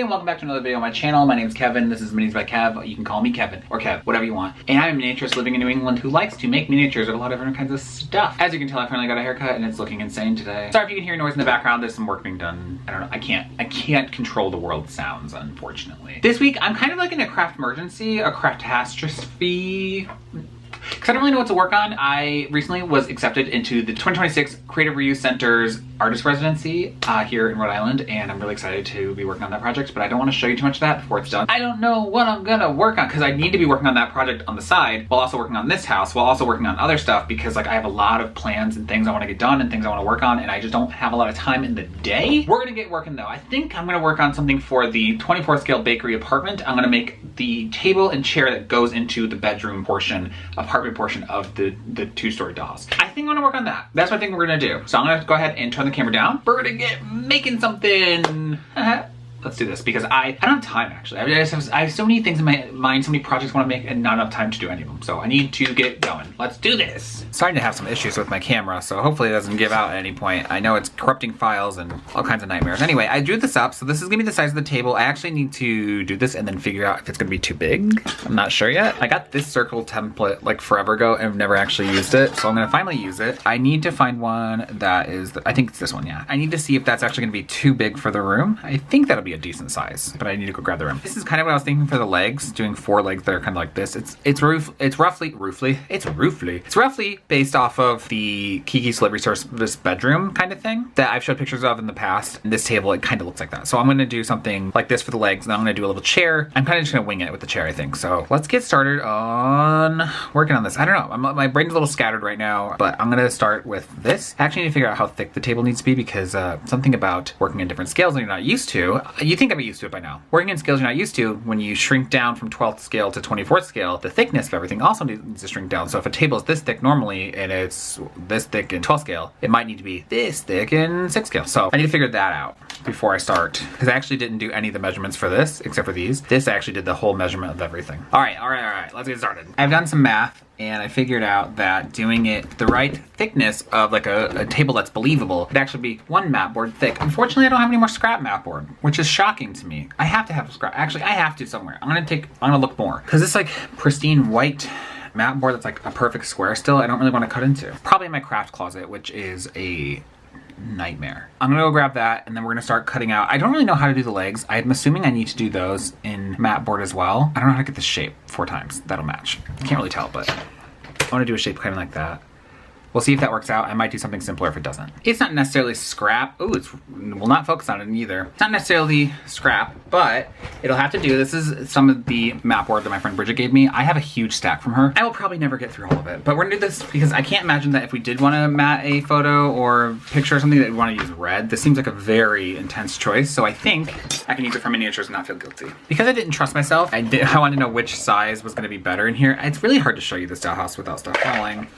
everybody and welcome back to another video on my channel. My name is Kevin. This is Minis by Kev. You can call me Kevin or Kev, whatever you want. And I'm a miniaturist living in New England who likes to make miniatures of a lot of different kinds of stuff. As you can tell, I finally got a haircut and it's looking insane today. Sorry if you can hear noise in the background. There's some work being done. I don't know. I can't control the world's sounds, unfortunately. This week, I'm kind of like in a craft emergency, a craft-astrophe. Because I don't really know what to work on. I recently was accepted into the 2026 Creative Reuse Center's artist residency here in Rhode Island, and I'm really excited to be working on that project, but I don't want to show you too much of that before it's done. I don't know what I'm gonna work on because I need to be working on that project on the side while also working on this house, while also working on other stuff, because like I have a lot of plans and things I want to get done and things I want to work on, and I just don't have a lot of time in the day. We're gonna get working though. I think I'm gonna work on something for the 24 scale bakery apartment. I'm gonna make the table and chair that goes into the bedroom portion, apartment portion of the two-story dollhouse. I think I'm gonna work on that. That's what I think we're gonna do. So I'm gonna go ahead and turn the camera down. We're gonna get making something. Let's do this because I don't have time actually. I have so many things in my mind, so many projects I want to make, and not enough time to do any of them. So I need to get going. Let's do this. Starting to have some issues with my camera, so hopefully it doesn't give out at any point. I know it's corrupting files and all kinds of nightmares. Anyway, I drew this up, so this is gonna be the size of the table. I actually need to do this and then figure out if it's gonna be too big. I'm not sure yet. I got this circle template like forever ago and I've never actually used it, so I'm gonna finally use it. I need to find one that is, I think it's this one, yeah. I need to see if that's actually gonna be too big for the room. I think that'll be a decent size, but I need to go grab the rim. This is kind of what I was thinking for the legs, doing 4 legs that are kind of like this. It's roughly based off of the Kiki Celebrity Service bedroom kind of thing that I've showed pictures of in the past. And this table, it kind of looks like that. So I'm gonna do something like this for the legs, and I'm gonna do a little chair. I'm kind of just gonna wing it with the chair, I think. So let's get started on working on this. I don't know, my brain's a little scattered right now, but I'm gonna start with this. I actually need to figure out how thick the table needs to be because something about working in different scales that you're not used to. You think I'm used to it by now. Working in scales you're not used to, when you shrink down from 12th scale to 24th scale, the thickness of everything also needs to shrink down. So if a table is this thick normally and it's this thick in 12th scale, it might need to be this thick in 6th scale. So I need to figure that out before I start, because I actually didn't do any of the measurements for this except for these. This actually did the whole measurement of everything. All right, let's get started. I've done some math and I figured out that doing it the right thickness of like a table that's believable would actually be 1 mat board thick. Unfortunately, I don't have any more scrap mat board, which is shocking to me. I have to have scrap. Actually, I have to somewhere. I'm gonna look more, because this like pristine white mat board that's like a perfect square still, I don't really want to cut into. Probably in my craft closet, which is a nightmare. I'm gonna go grab that and then we're gonna start cutting out. I don't really know how to do the legs. I'm assuming I need to do those in mat board as well. I don't know how to get the shape 4 times. That'll match. I can't really tell, but I want to do a shape kind of like that. We'll see if that works out. I might do something simpler if it doesn't. It's not necessarily scrap. Oh, we'll not focus on it either. It's not necessarily scrap, but it'll have to do. This is some of the mat board that my friend Bridget gave me. I have a huge stack from her. I will probably never get through all of it, but we're gonna do this because I can't imagine that if we did want to mat a photo or picture or something that we want to use red, this seems like a very intense choice. So I think I can use it for miniatures and not feel guilty. Because I didn't trust myself, I wanted to know which size was gonna be better in here. It's really hard to show you this dollhouse without stuff falling.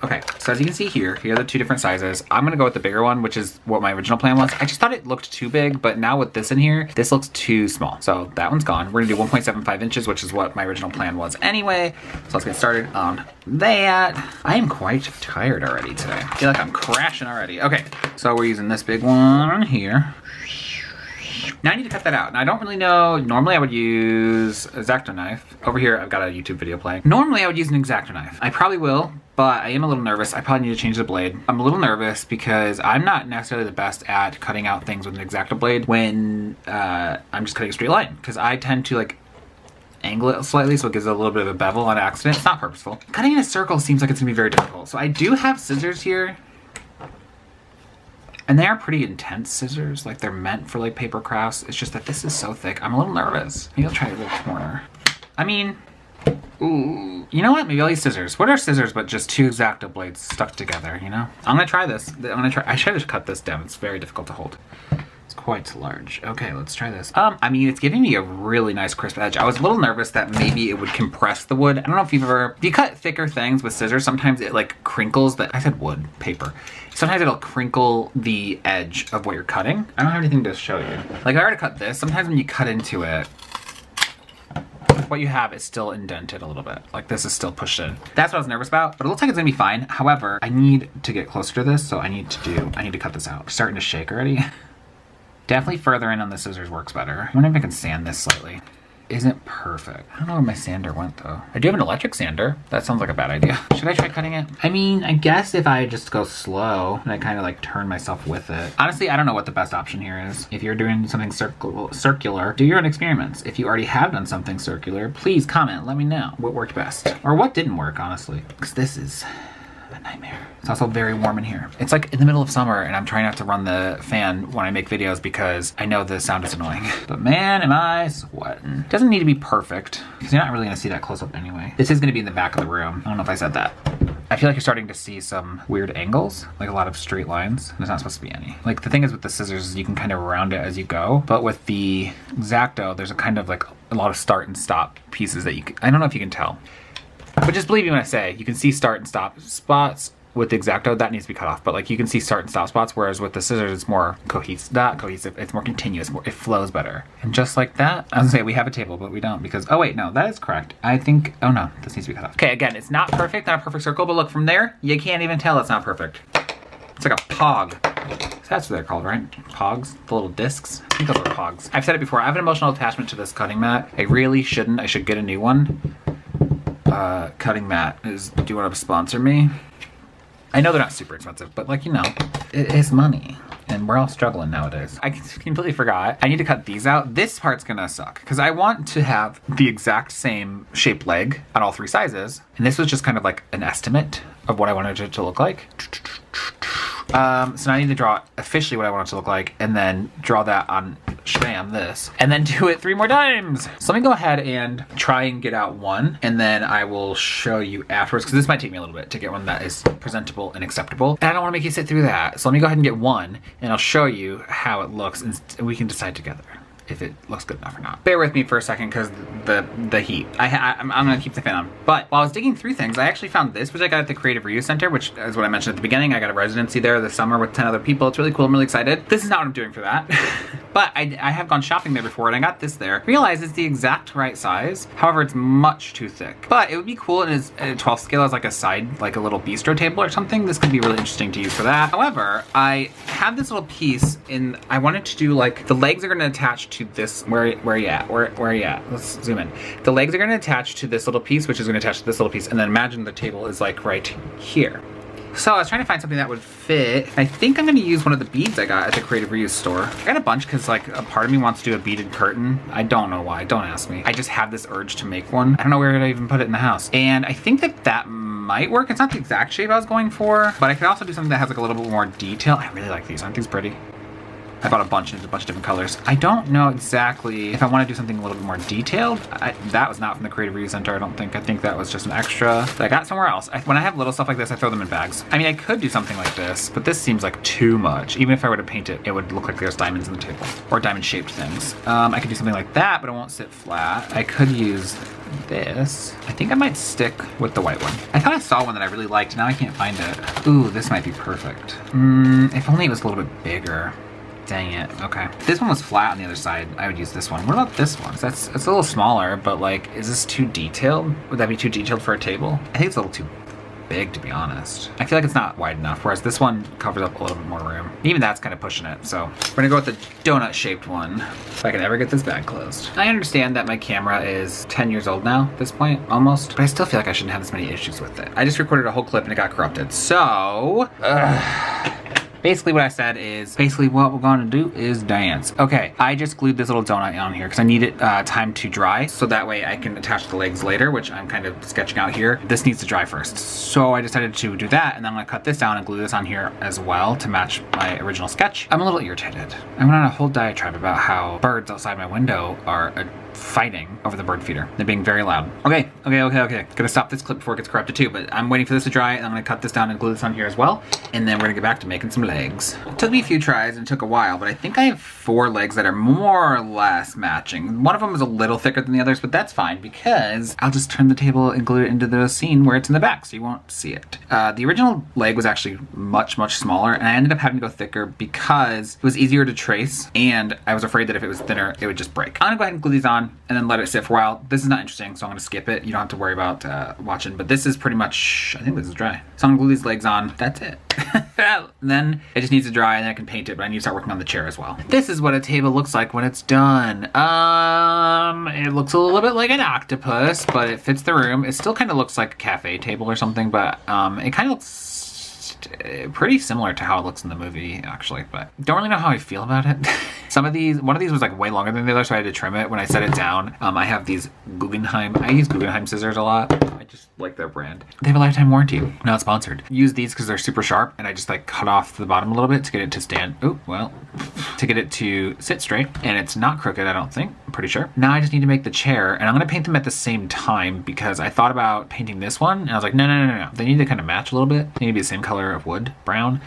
Okay. So as you can see here are the 2 different sizes. I'm gonna go with the bigger one, which is what my original plan was. I just thought it looked too big, but now with this in here, this looks too small. So that one's gone. We're gonna do 1.75 inches, which is what my original plan was anyway. So let's get started on that. I am quite tired already today. I feel like I'm crashing already. Okay, so we're using this big one here. Now I need to cut that out. Now I don't really know, normally I would use a X-Acto knife. Over here I've got a YouTube video playing. Normally I would use an X-Acto knife. I probably will, but I am a little nervous. I probably need to change the blade. I'm a little nervous because I'm not necessarily the best at cutting out things with an X-Acto blade when I'm just cutting a straight line, because I tend to like angle it slightly so it gives it a little bit of a bevel on accident. It's not purposeful. Cutting in a circle seems like it's gonna be very difficult. So I do have scissors here. And they are pretty intense scissors, like they're meant for like paper crafts. It's just that this is so thick. I'm a little nervous. Maybe I'll try a little corner. I mean, ooh, you know what? Maybe I'll use scissors. What are scissors but just 2 X-Acto blades stuck together, you know? I'm gonna try this. I should have cut this down. It's very difficult to hold. It's quite large. Okay, let's try this. I mean, it's giving me a really nice crisp edge. I was a little nervous that maybe it would compress the wood. I don't know if if you cut thicker things with scissors, sometimes it like crinkles I said wood, paper. Sometimes it'll crinkle the edge of what you're cutting. I don't have anything to show you. Like I already cut this. Sometimes when you cut into it, what you have is still indented a little bit. Like this is still pushed in. That's what I was nervous about, but it looks like it's gonna be fine. However, I need to get closer to this, so I need to cut this out. It's starting to shake already. Definitely further in on the scissors works better. I wonder if I can sand this slightly. Isn't perfect. I don't know where my sander went though. I do have an electric sander. That sounds like a bad idea. Should I try cutting it? I mean, I guess if I just go slow and I kind of like turn myself with it. Honestly, I don't know what the best option here is. If you're doing something circular, do your own experiments. If you already have done something circular, please comment, let me know what worked best. Or what didn't work, honestly. Because this is a nightmare. It's also very warm in here. It's like in the middle of summer and I'm trying not to run the fan when I make videos because I know the sound is annoying. But man, am I sweating. Doesn't need to be perfect because you're not really gonna see that close up anyway. This is gonna be in the back of the room. I don't know if I said that. I feel like you're starting to see some weird angles, like a lot of straight lines. There's not supposed to be any. Like the thing is with the scissors is you can kind of round it as you go, but with the X-Acto, there's a kind of like a lot of start and stop pieces that I don't know if you can tell. But just believe me when I say, you can see start and stop spots. With the X-Acto, that needs to be cut off, but like you can see start and stop spots, whereas with the scissors, it's more not cohesive, it's more continuous, it flows better. And just like that, I was gonna say we have a table, but we don't because, oh wait, no, that is correct. I think, oh no, this needs to be cut off. Okay, again, it's not perfect, not a perfect circle, but look from there, you can't even tell it's not perfect. It's like a pog. That's what they're called, right? Pogs, the little discs. I think those are pogs. I've said it before, I have an emotional attachment to this cutting mat. I really shouldn't, I should get a new one. Cutting mat do you want to sponsor me? I know they're not super expensive, but like, you know, it is money and we're all struggling nowadays. I completely forgot. I need to cut these out. This part's gonna suck because I want to have the exact same shaped leg on all 3 sizes. And this was just kind of like an estimate of what I wanted it to look like. So now I need to draw officially what I want it to look like and then draw that on Shazam this and then do it 3 more times. So let me go ahead and try and get out one and then I will show you afterwards because this might take me a little bit to get one that is presentable and acceptable. And I don't want to make you sit through that. So let me go ahead and get one and I'll show you how it looks and we can decide together if it looks good enough or not. Bear with me for a second because the heat. I'm gonna keep the fan on. But while I was digging through things, I actually found this, which I got at the Creative Reuse Center, which is what I mentioned at the beginning. I got a residency there this summer with 10 other people. It's really cool, I'm really excited. This is not what I'm doing for that. But I have gone shopping there before and I got this there. Realized it's the exact right size. However, it's much too thick. But it would be cool at a 12 scale as like a side, like a little bistro table or something. This could be really interesting to use for that. However, I have this little piece and I wanted to do like, the legs are gonna attach to this, where are you at? Where are you at? Let's zoom in. The legs are gonna attach to this little piece, which is gonna attach to this little piece, and then imagine the table is like right here. So I was trying to find something that would fit. I think I'm gonna use one of the beads I got at the Creative Reuse store. I got a bunch because like a part of me wants to do a beaded curtain. I don't know why, don't ask me. I just have this urge to make one. I don't know where to even put it in the house. And I think that might work. It's not the exact shape I was going for, but I could also do something that has like a little bit more detail. I really like these, aren't these pretty? I bought a bunch of different colors. I don't know exactly if I want to do something a little bit more detailed. That was not from the Creative Reuse Center, I don't think. I think that was just an extra that I got somewhere else. When I have little stuff like this, I throw them in bags. I mean, I could do something like this, but this seems like too much. Even if I were to paint it, it would look like there's diamonds in the table or diamond shaped things. I could do something like that, but it won't sit flat. I could use this. I think I might stick with the white one. I thought I saw one that I really liked. Now I can't find it. Ooh, this might be perfect. If only it was a little bit bigger. Dang it, okay. If this one was flat on the other side, I would use this one. What about this one? It's a little smaller, but like, is this too detailed? Would that be too detailed for a table? I think it's a little too big, to be honest. I feel like it's not wide enough, whereas this one covers up a little bit more room. Even that's kind of pushing it, so we're gonna go with the donut-shaped one, if I can ever get this bag closed. I understand that my camera is 10 years old now, at this point, almost, but I still feel like I shouldn't have this many issues with it. I just recorded a whole clip and it got corrupted, so... Basically what I said is, basically what we're gonna do is dance. Okay, I just glued this little donut on here because I need it time to dry, so that way I can attach the legs later, which I'm kind of sketching out here. This needs to dry first. So I decided to do that, and then I'm gonna cut this down and glue this on here as well to match my original sketch. I'm a little irritated. I went on a whole diatribe about how birds outside my window are fighting over the bird feeder. They're being very loud. Okay. Gonna stop this clip before it gets corrupted too, but I'm waiting for this to dry and I'm gonna cut this down and glue this on here as well. And then we're gonna get back to making some legs. It took me a few tries and it took a while, but I think I have 4 legs that are more or less matching. One of them is a little thicker than the others, but that's fine because I'll just turn the table and glue it into the scene where it's in the back so you won't see it. The original leg was actually much smaller and I ended up having to go thicker because it was easier to trace and I was afraid that if it was thinner, it would just break. I'm gonna go ahead and glue these on on and then let it sit for a while. This is not interesting, so I'm gonna skip it. You don't have to worry about watching, but this is pretty much, I think this is dry. So I'm gonna glue these legs on. That's it. And then it just needs to dry and then I can paint it, but I need to start working on the chair as well. This is what a table looks like when it's done. It looks a little bit like an octopus, but it fits the room. It still kind of looks like a cafe table or something, but it kind of looks pretty similar to how it looks in the movie, actually, but don't really know how I feel about it. One of these was like way longer than the other, so I had to trim it. When I set it down, I have these Guggenheim. I use Guggenheim scissors a lot. I just like their brand. They have a lifetime warranty. Not sponsored. Use these because they're super sharp, and I just like cut off the bottom a little bit to get it to stand. Oh, well, to get it to sit straight, and it's not crooked, I don't think. I'm pretty sure. Now I just need to make the chair, and I'm gonna paint them at the same time because I thought about painting this one, and I was like, no. They need to kind of match a little bit. They need to be the same color of wood, brown,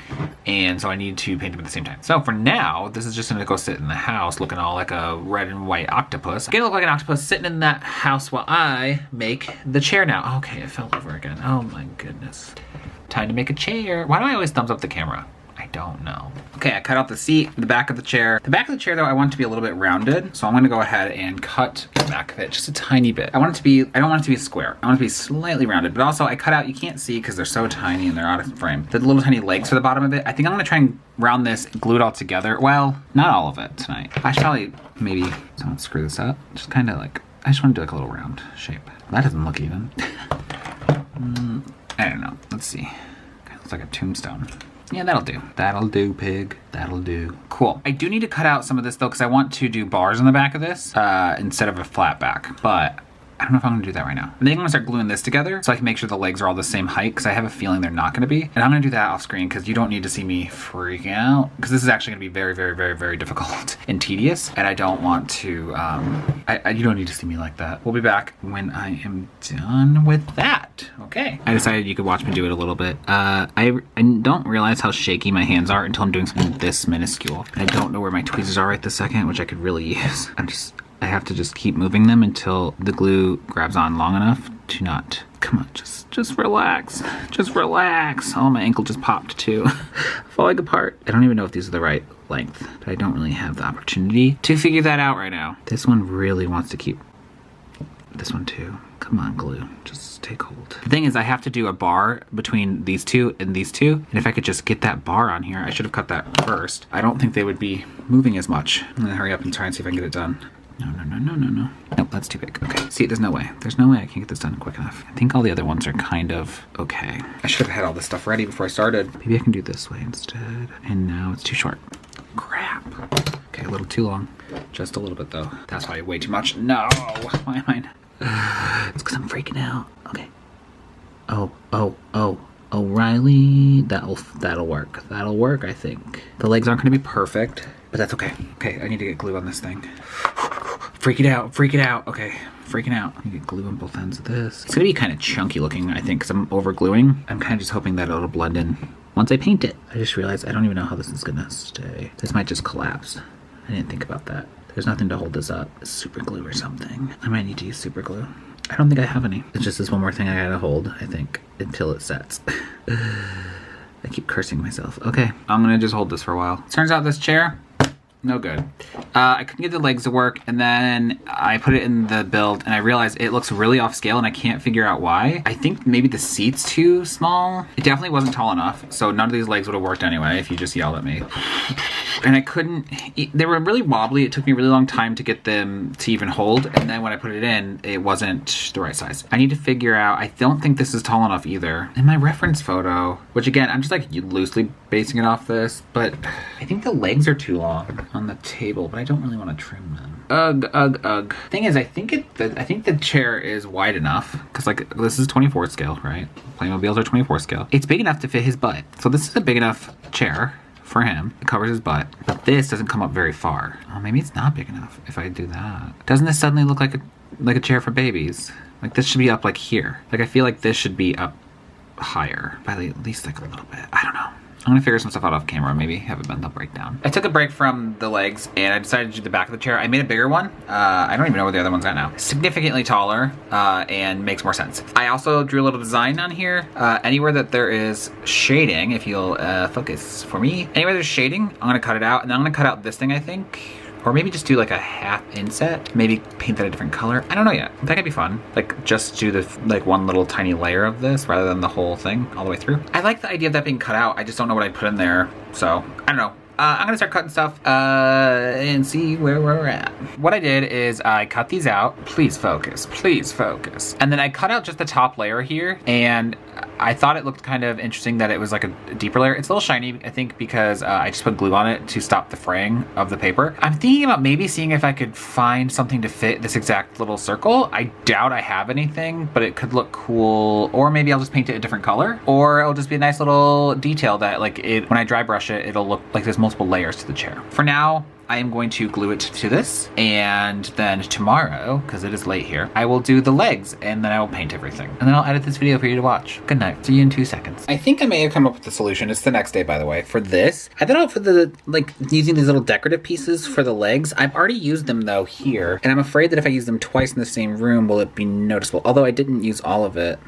and so I need to paint them at the same time. So for now, this is just gonna go sit in the house looking all like a red and white octopus. Gonna look like an octopus sitting in that house while I make the chair now. Okay, it fell over again. Oh my goodness. Time to make a chair. Why do I always thumbs up the camera? I don't know. Okay, I cut out the seat, the back of the chair. The back of the chair though, I want it to be a little bit rounded. So I'm gonna go ahead and cut the back of it just a tiny bit. I don't want it to be square. I want it to be slightly rounded, but also I cut out, you can't see because they're so tiny and they're out of frame. The little tiny legs for the bottom of it. I think I'm gonna try and round this, glue it all together. Well, not all of it tonight. I should probably maybe someone screw this up. Just kind of like, I just want to do like a little round shape. That doesn't look even. I don't know. Let's see. Kind of looks like a tombstone. Yeah, that'll do. That'll do, pig. That'll do. Cool. I do need to cut out some of this though, because I want to do bars on the back of this instead of a flat back. But I don't know if I'm gonna do that right now. I think I'm gonna start gluing this together so I can make sure the legs are all the same height, because I have a feeling they're not gonna be. And I'm gonna do that off screen because you don't need to see me freak out, because this is actually gonna be very, very, very, very difficult and tedious. And I don't want to, you don't need to see me like that. We'll be back when I am done with that. Okay. I decided you could watch me do it a little bit. I don't realize how shaky my hands are until I'm doing something this minuscule. I don't know where my tweezers are right this second, which I could really use. I have to just keep moving them until the glue grabs on long enough to not, come on, just relax, just relax. Oh, my ankle just popped too. Falling apart. I don't even know if these are the right length, but I don't really have the opportunity to figure that out right now. This one really wants to keep, this one too. Come on, glue, just take hold. The thing is, I have to do a bar between these two and these two, and if I could just get that bar on here, I should have cut that first. I don't think they would be moving as much. I'm gonna hurry up and try and see if I can get it done. No. Nope, that's too big. Okay, see, there's no way. There's no way I can get this done quick enough. I think all the other ones are kind of okay. I should have had all this stuff ready before I started. Maybe I can do this way instead. And now it's too short. Crap. Okay, a little too long. Just a little bit though. That's probably way too much. No, why am I? It's because I'm freaking out. Okay. Oh, Riley, that'll work. That'll work, I think. The legs aren't gonna be perfect, but that's okay. Okay, I need to get glue on this thing. Freak it out. Okay, freaking out. I get glue on both ends of this. It's gonna be kind of chunky looking, I think, because I'm over gluing. I'm kind of just hoping that it'll blend in once I paint it. I just realized I don't even know how this is gonna stay. This might just collapse. I didn't think about that. There's nothing to hold this up. Super glue or something. I might need to use super glue. I don't think I have any. It's just this one more thing I gotta hold, I think, until it sets. I keep cursing myself. Okay, I'm gonna just hold this for a while. Turns out this chair, no good. I couldn't get the legs to work, and then I put it in the build, and I realized it looks really off scale, and I can't figure out why. I think maybe the seat's too small. It definitely wasn't tall enough, so none of these legs would have worked anyway if you just yelled at me. And I couldn't, they were really wobbly. It took me a really long time to get them to even hold, and then when I put it in, it wasn't the right size. I need to figure out, I don't think this is tall enough either. In my reference photo, which again, I'm just like loosely basing it off this, but I think the legs are too long on the table, but I don't really want to trim them. Ugh. Thing is, I think the chair is wide enough, because like this is 24 scale, right? Playmobiles are 24 scale. It's big enough to fit his butt. So this is a big enough chair for him. It covers his butt, but this doesn't come up very far. Oh, maybe it's not big enough if I do that. Doesn't this suddenly look like a chair for babies? Like this should be up like here. Like I feel like this should be up higher by at least like a little bit. I don't know. I'm gonna figure some stuff out off camera, maybe have a mental breakdown. I took a break from the legs and I decided to do the back of the chair. I made a bigger one. I don't even know where the other one's at now. Significantly taller and makes more sense. I also drew a little design on here. Anywhere that there is shading, if you'll focus for me, anywhere there's shading, I'm gonna cut it out, and then I'm gonna cut out this thing, I think. Or maybe just do like a half inset. Maybe paint that a different color. I don't know yet. That could be fun. Like just do the like one little tiny layer of this rather than the whole thing all the way through. I like the idea of that being cut out. I just don't know what I'd put in there. So I don't know. I'm gonna start cutting stuff and see where we're at. What I did is I cut these out. Please focus, please focus. And then I cut out just the top layer here, and I thought it looked kind of interesting that it was like a deeper layer. It's a little shiny, I think, because I just put glue on it to stop the fraying of the paper. I'm thinking about maybe seeing if I could find something to fit this exact little circle. I doubt I have anything, but it could look cool. Or maybe I'll just paint it a different color, or it'll just be a nice little detail that like when I dry brush it, it'll look like there's multiple layers to the chair. For now, I am going to glue it to this, and then tomorrow, because it is late here, I will do the legs, and then I will paint everything. And then I'll edit this video for you to watch. Good night. See you in 2 seconds. I think I may have come up with the solution. It's the next day, by the way. For this, I thought for the, like, using these little decorative pieces for the legs. I've already used them, though, here, and I'm afraid that if I use them twice in the same room, will it be noticeable? Although I didn't use all of it.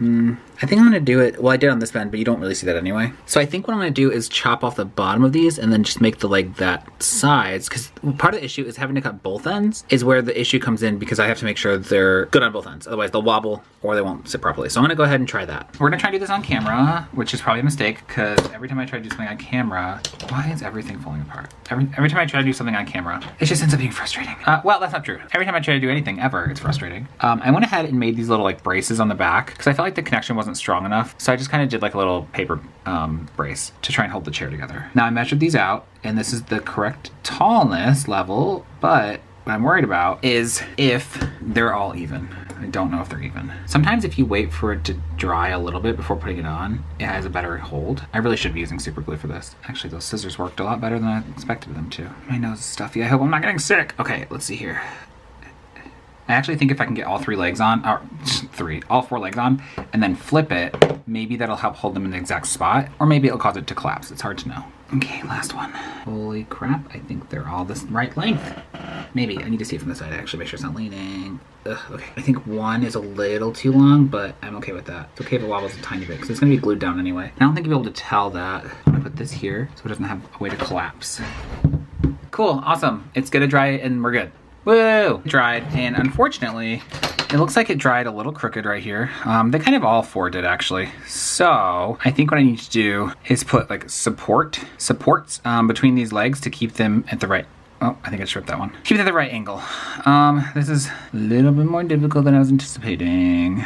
I think I'm gonna do it, well, I did on this bend, but you don't really see that anyway. So I think what I'm gonna do is chop off the bottom of these and then just make the leg that size, because part of the issue is having to cut both ends is where the issue comes in, because I have to make sure they're good on both ends. Otherwise they'll wobble or they won't sit properly. So I'm gonna go ahead and try that. We're gonna try to do this on camera, which is probably a mistake, because every time I try to do something on camera, why is everything falling apart? Every time I try to do something on camera, it just ends up being frustrating. Well, that's not true. Every time I try to do anything ever, it's frustrating. I went ahead and made these little like braces on the back, because I felt like the connection wasn't strong enough. So I just kind of did like a little paper brace to try and hold the chair together. Now I measured these out, and this is the correct tallness level, but what I'm worried about is if they're all even. I don't know if they're even. Sometimes if you wait for it to dry a little bit before putting it on, it has a better hold. I really should be using super glue for this. Actually, those scissors worked a lot better than I expected them to. My nose is stuffy. I hope I'm not getting sick. Okay, let's see here. I actually think if I can get all 3 legs on, or all 4 legs on, and then flip it, maybe that'll help hold them in the exact spot, or maybe it'll cause it to collapse. It's hard to know. Okay, last one. Holy crap, I think they're all the right length. Maybe, I need to see it from the side, actually, make sure it's not leaning. Ugh, okay, I think one is a little too long, but I'm okay with that. It's okay if it wobbles a tiny bit, because it's gonna be glued down anyway. I don't think you'll be able to tell that. I'm gonna put this here, so it doesn't have a way to collapse. Cool, awesome. It's gonna dry and we're good. Woo! Dried, and unfortunately, it looks like it dried a little crooked right here. They kind of all 4 did actually. So I think what I need to do is put like supports between these legs to keep them at the right. Oh, I think I stripped that one. Keep it at the right angle. This is a little bit more difficult than I was anticipating.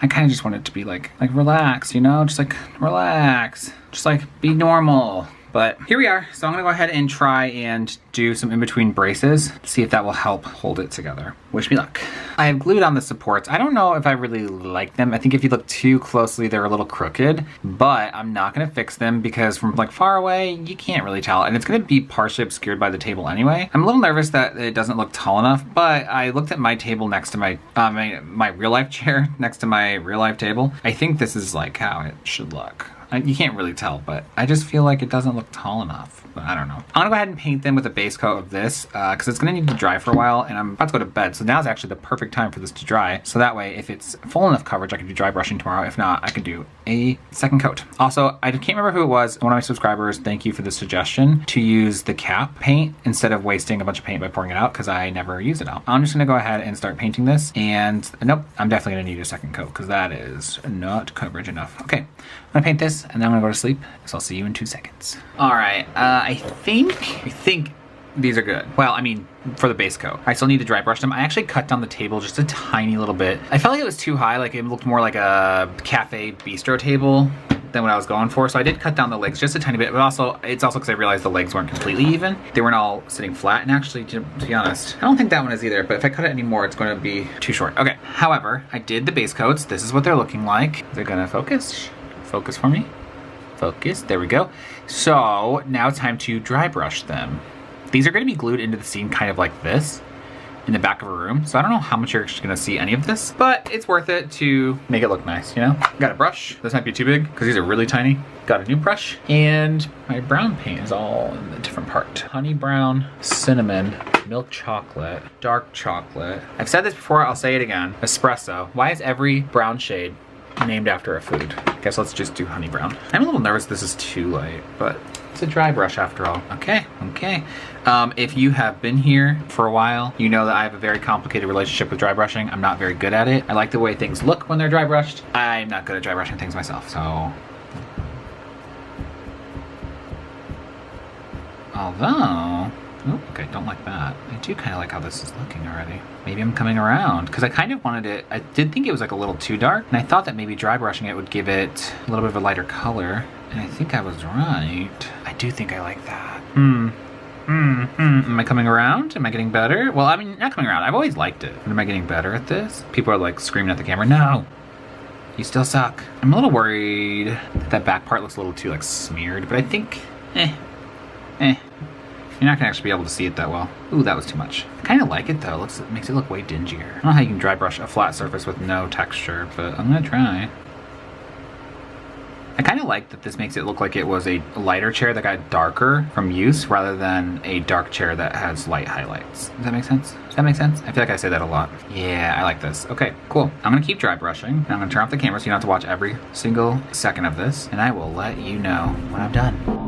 I kind of just want it to be like relax, you know, just like relax, just like be normal. But here we are. So I'm gonna go ahead and try and do some in-between braces to see if that will help hold it together. Wish me luck. I have glued on the supports. I don't know if I really like them. I think if you look too closely, they're a little crooked, but I'm not gonna fix them because from like far away, you can't really tell. And it's gonna be partially obscured by the table anyway. I'm a little nervous that it doesn't look tall enough, but I looked at my table next to my real life chair next to my real life table. I think this is like how it should look. You can't really tell, but I just feel like it doesn't look tall enough. But I don't know. I'm gonna go ahead and paint them with a base coat of this because it's gonna need to dry for a while, and I'm about to go to bed. So now's actually the perfect time for this to dry. So that way, if it's full enough coverage, I can do dry brushing tomorrow. If not, I can do a second coat. Also, I can't remember who it was. One of my subscribers, thank you for the suggestion to use the cap paint instead of wasting a bunch of paint by pouring it out, because I never use it out. I'm just gonna go ahead and start painting this, and nope, I'm definitely gonna need a second coat because that is not coverage enough. Okay, I'm gonna paint this, and then I'm gonna go to sleep. So I'll see you in 2 seconds. All right, I think these are good. Well, I mean, for the base coat. I still need to dry brush them. I actually cut down the table just a tiny little bit. I felt like it was too high, like it looked more like a cafe bistro table than what I was going for. So I did cut down the legs just a tiny bit, but it's also because I realized the legs weren't completely even. They weren't all sitting flat, and actually, to be honest, I don't think that one is either, but if I cut it anymore, it's going to be too short. Okay, however, I did the base coats. This is what they're looking like. They're gonna focus. Focus for me. Focus, there we go. So now it's time to dry brush them. These are gonna be glued into the scene kind of like this in the back of a room. So I don't know how much you're actually gonna see any of this, but it's worth it to make it look nice, you know? Got a brush. This might be too big because these are really tiny. Got a new brush, and my brown paint is all in a different part. Honey brown, cinnamon, milk chocolate, dark chocolate. I've said this before, I'll say it again. Espresso. Why is every brown shade named after a food? Guess let's just do honey brown. I'm a little nervous this is too light, but It's a dry brush after all. Okay, okay. If you have been here for a while, you know that I have a very complicated relationship with dry brushing. I'm not very good at it. I like the way things look when they're dry brushed. I'm not good at dry brushing things myself, so. Although, oh, okay, don't like that. I do kind of like how this is looking already. Maybe I'm coming around, because I kind of wanted it, I did think it was like a little too dark, and I thought that maybe dry brushing it would give it a little bit of a lighter color, and I think I was right. I do think I like that. Am I coming around? Am I getting better? Well, I mean, not coming around. I've always liked it. But am I getting better at this? People are like screaming at the camera, no! You still suck. I'm a little worried that that back part looks a little too like smeared, but I think, You're not gonna actually be able to see it that well. Ooh, that was too much. I kind of like it though. It makes it look way dingier. I don't know how you can dry brush a flat surface with no texture, but I'm gonna try. I kind of like that this makes it look like it was a lighter chair that got darker from use rather than a dark chair that has light highlights. Does that make sense? Does that make sense? I feel like I say that a lot. Yeah, I like this. Okay, cool. I'm gonna keep dry brushing. And I'm gonna turn off the camera so you don't have to watch every single second of this. And I will let you know when I'm done.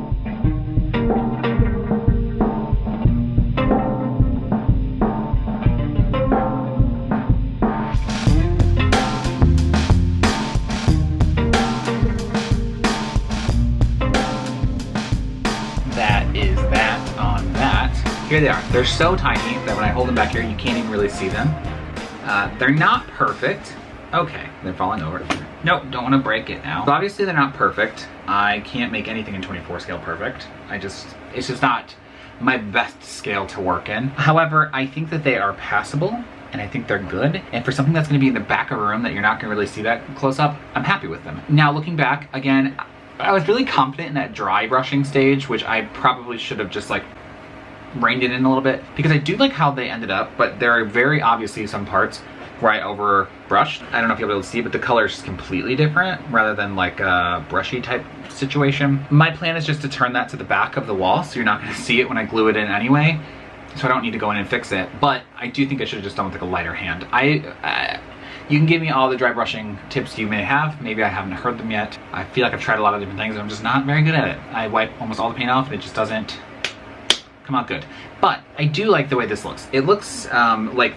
Here they are. They're so tiny that when I hold them back here, you can't even really see them. They're not perfect. Okay, they're falling over. Nope, don't want to break it now. So obviously they're not perfect. I can't make anything in 24 scale perfect. It's just not my best scale to work in. However, I think that they are passable and I think they're good. And for something that's gonna be in the back of a room that you're not gonna really see that close up, I'm happy with them. Now looking back, again, I was really confident in that dry brushing stage, which I probably should have just like reined it in a little bit because I do like how they ended up, but there are very obviously some parts where I over brushed. I don't know if you'll be able to see, but the color is completely different rather than like a brushy type situation. My plan is just to turn that to the back of the wall so you're not gonna see it when I glue it in anyway. So I don't need to go in and fix it, but I do think I should have just done with like a lighter hand. You can give me all the dry brushing tips you may have. Maybe I haven't heard them yet. I feel like I've tried a lot of different things and I'm just not very good at it. I wipe almost all the paint off and it just doesn't come out good. But I do like the way this looks. It looks like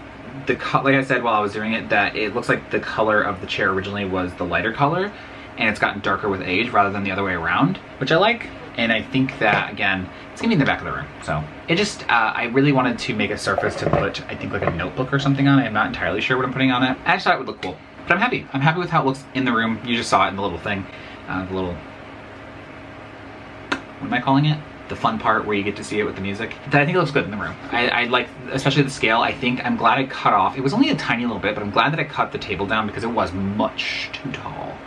I said while I was doing it, that it looks like the color of the chair originally was the lighter color and it's gotten darker with age rather than the other way around, which I like. And I think that, again, it's gonna be in the back of the room. So it just, I really wanted to make a surface to put, I think like a notebook or something on it. I'm not entirely sure what I'm putting on it. I just thought it would look cool, but I'm happy. I'm happy with how it looks in the room. You just saw it in the little thing, the little, what am I calling it? The fun part where you get to see it with the music. That I think it looks good in the room. I like, especially the scale. I'm glad I cut off, it was only a tiny little bit, but I'm glad that I cut the table down because it was much too tall.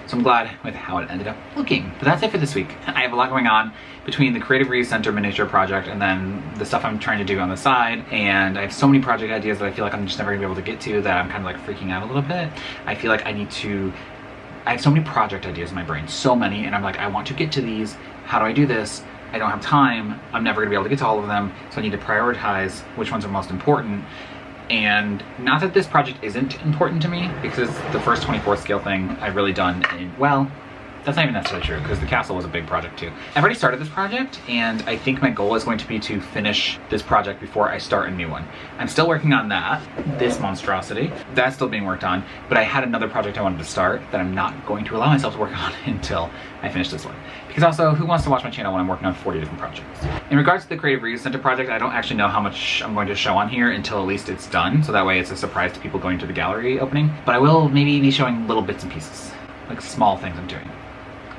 So I'm glad with how it ended up looking. But that's it for this week. I have a lot going on between the Creative Reuse Center miniature project and then the stuff I'm trying to do on the side. And I have so many project ideas that I feel like I'm just never gonna be able to get to that I'm kind of like freaking out a little bit. I feel like I have so many project ideas in my brain, so many, and I'm like, I want to get to these. How do I do this? I don't have time. I'm never gonna be able to get to all of them. So I need to prioritize which ones are most important. And not that this project isn't important to me, because the first 24 scale thing I've really done in, well, that's not even necessarily true because the castle was a big project too. I've already started this project and I think my goal is going to be to finish this project before I start a new one. I'm still working on that, this monstrosity. That's still being worked on, but I had another project I wanted to start that I'm not going to allow myself to work on until I finish this one. Because also, who wants to watch my channel when I'm working on 40 different projects? In regards to the Creative Reuse Center project, I don't actually know how much I'm going to show on here until at least it's done, so that way it's a surprise to people going to the gallery opening. But I will maybe be showing little bits and pieces, like small things I'm doing.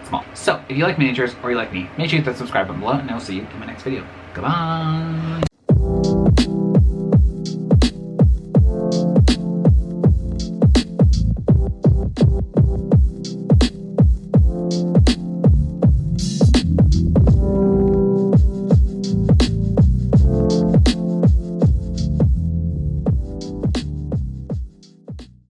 Small. So, if you like miniatures or you like me, make sure you hit that subscribe button below and I will see you in my next video. Goodbye!